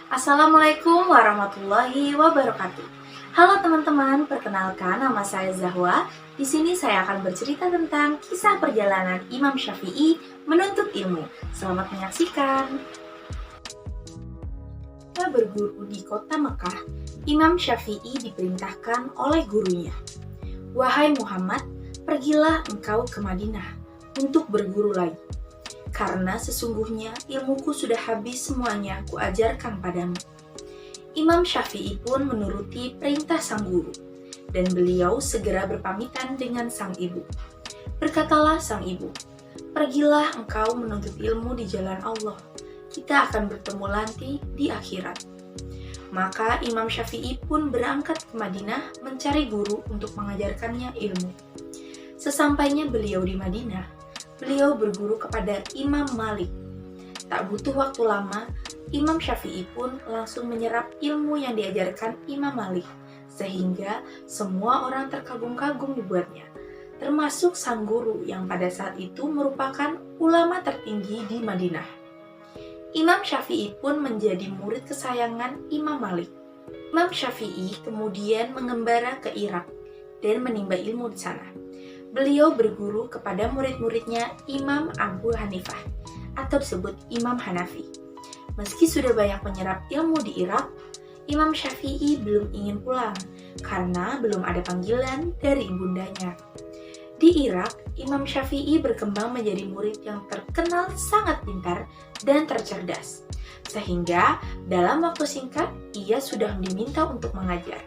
Assalamualaikum warahmatullahi wabarakatuh. Halo teman-teman, perkenalkan nama saya Zahwa. Di sini saya akan bercerita tentang kisah perjalanan Imam Syafi'i menuntut ilmu. Selamat menyaksikan. Ketika berguru di kota Mekah, Imam Syafi'i diperintahkan oleh gurunya, "Wahai Muhammad, pergilah engkau ke Madinah untuk berguru lagi. Karena sesungguhnya ilmuku sudah habis semuanya kuajarkan padamu." Imam Syafi'i pun menuruti perintah sang guru, dan beliau segera berpamitan dengan sang ibu. Berkatalah sang ibu, "Pergilah engkau menuntut ilmu di jalan Allah. Kita akan bertemu nanti di akhirat." Maka Imam Syafi'i pun berangkat ke Madinah mencari guru untuk mengajarkannya ilmu. Sesampainya beliau di Madinah, beliau berguru kepada Imam Malik. Tak butuh waktu lama, Imam Syafi'i pun langsung menyerap ilmu yang diajarkan Imam Malik, sehingga semua orang terkagum-kagum dibuatnya, termasuk sang guru yang pada saat itu merupakan ulama tertinggi di Madinah. Imam Syafi'i pun menjadi murid kesayangan Imam Malik. Imam Syafi'i kemudian mengembara ke Irak dan menimba ilmu di sana. Beliau berguru kepada murid-muridnya Imam Abu Hanifah, atau disebut Imam Hanafi. Meski sudah banyak menyerap ilmu di Irak, Imam Syafi'i belum ingin pulang karena belum ada panggilan dari ibundanya. Di Irak, Imam Syafi'i berkembang menjadi murid yang terkenal sangat pintar dan tercerdas, sehingga dalam waktu singkat ia sudah diminta untuk mengajar.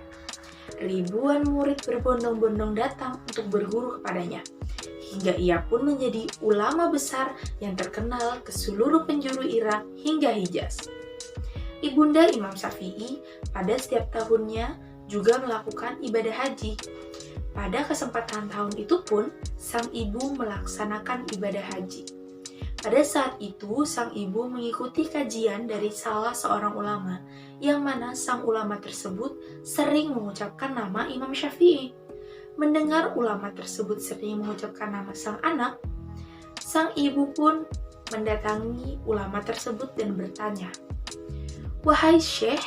Ribuan murid berbondong-bondong datang untuk berguru kepadanya, hingga ia pun menjadi ulama besar yang terkenal ke seluruh penjuru Irak hingga Hijaz. Ibunda Imam Syafi'i pada setiap tahunnya juga melakukan ibadah haji. Pada kesempatan tahun itu pun, sang ibu melaksanakan ibadah haji. Pada saat itu, sang ibu mengikuti kajian dari salah seorang ulama, yang mana sang ulama tersebut sering mengucapkan nama Imam Syafi'i. Mendengar ulama tersebut sering mengucapkan nama sang anak, sang ibu pun mendatangi ulama tersebut dan bertanya, "Wahai Syekh,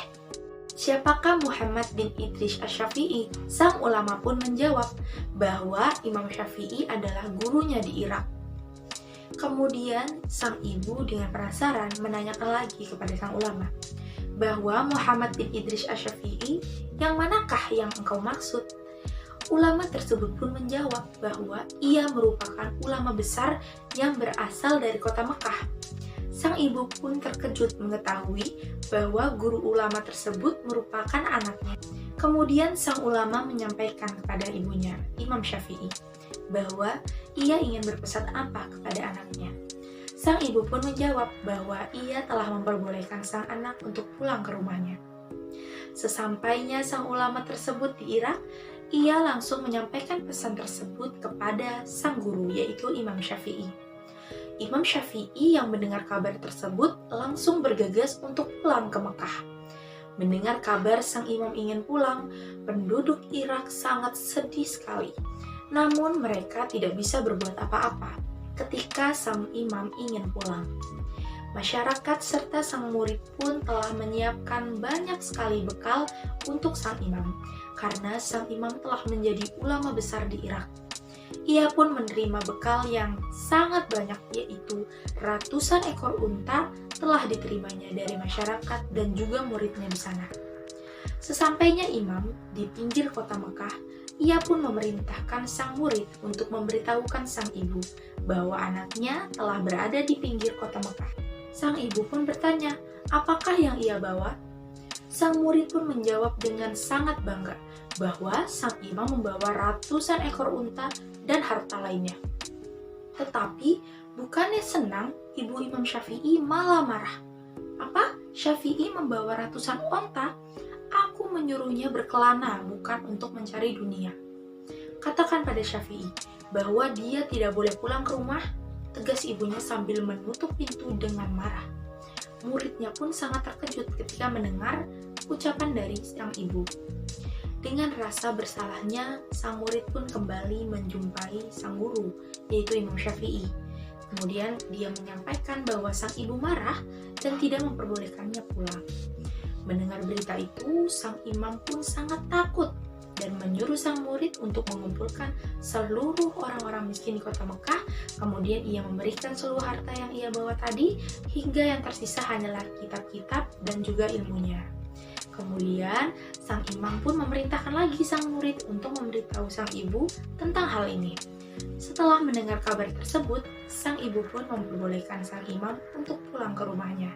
siapakah Muhammad bin Idris Asy-Syafi'i?" Sang ulama pun menjawab bahwa Imam Syafi'i adalah gurunya di Irak. Kemudian sang ibu dengan penasaran menanyakan lagi kepada sang ulama bahwa Muhammad bin Idris Asy-Syafi'i yang manakah yang engkau maksud? Ulama tersebut pun menjawab bahwa ia merupakan ulama besar yang berasal dari kota Mekah. Sang ibu pun terkejut mengetahui bahwa guru ulama tersebut merupakan anaknya. Kemudian sang ulama menyampaikan kepada ibunya, Imam Syafi'i, bahwa ia ingin berpesan apa kepada anaknya. Sang ibu pun menjawab bahwa ia telah memperbolehkan sang anak untuk pulang ke rumahnya. Sesampainya sang ulama tersebut di Irak, ia langsung menyampaikan pesan tersebut kepada sang guru, yaitu Imam Syafi'i. Imam Syafi'i yang mendengar kabar tersebut langsung bergegas untuk pulang ke Mekah. Mendengar kabar sang imam ingin pulang, penduduk Irak sangat sedih sekali. Namun mereka tidak bisa berbuat apa-apa ketika sang imam ingin pulang. Masyarakat serta sang murid pun telah menyiapkan banyak sekali bekal untuk sang imam, karena sang imam telah menjadi ulama besar di Irak. Ia pun menerima bekal yang sangat banyak, yaitu ratusan ekor unta telah diterimanya dari masyarakat dan juga muridnya di sana. Sesampainya imam di pinggir kota Mekah, ia pun memerintahkan sang murid untuk memberitahukan sang ibu bahwa anaknya telah berada di pinggir kota Mekah. Sang ibu pun bertanya, apakah yang ia bawa? Sang murid pun menjawab dengan sangat bangga bahwa sang imam membawa ratusan ekor unta dan harta lainnya. Tetapi bukannya senang, ibu Imam Syafi'i malah marah. Apa? Syafi'i membawa ratusan onta, aku menyuruhnya berkelana bukan untuk mencari dunia. Katakan pada Syafi'i bahwa dia tidak boleh pulang ke rumah, tegas ibunya sambil menutup pintu dengan marah. Muridnya pun sangat terkejut ketika mendengar ucapan dari sang ibu. Dengan rasa bersalahnya, sang murid pun kembali menjumpai sang guru, yaitu Imam Syafi'i. Kemudian dia menyampaikan bahwa sang ibu marah dan tidak memperbolehkannya pulang. Mendengar berita itu, sang imam pun sangat takut dan menyuruh sang murid untuk mengumpulkan seluruh orang-orang miskin di kota Mekah. Kemudian ia memberikan seluruh harta yang ia bawa tadi, hingga yang tersisa hanyalah kitab-kitab dan juga ilmunya. Kemudian sang imam pun memerintahkan lagi sang murid untuk memberitahu sang ibu tentang hal ini. Setelah mendengar kabar tersebut, sang ibu pun memperbolehkan sang imam untuk pulang ke rumahnya.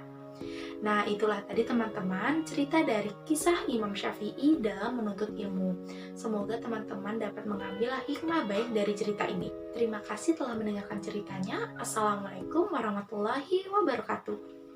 Nah, itulah tadi teman-teman cerita dari kisah Imam Syafi'i dalam menuntut ilmu. Semoga teman-teman dapat mengambil hikmah baik dari cerita ini. Terima kasih telah mendengarkan ceritanya. Assalamualaikum warahmatullahi wabarakatuh.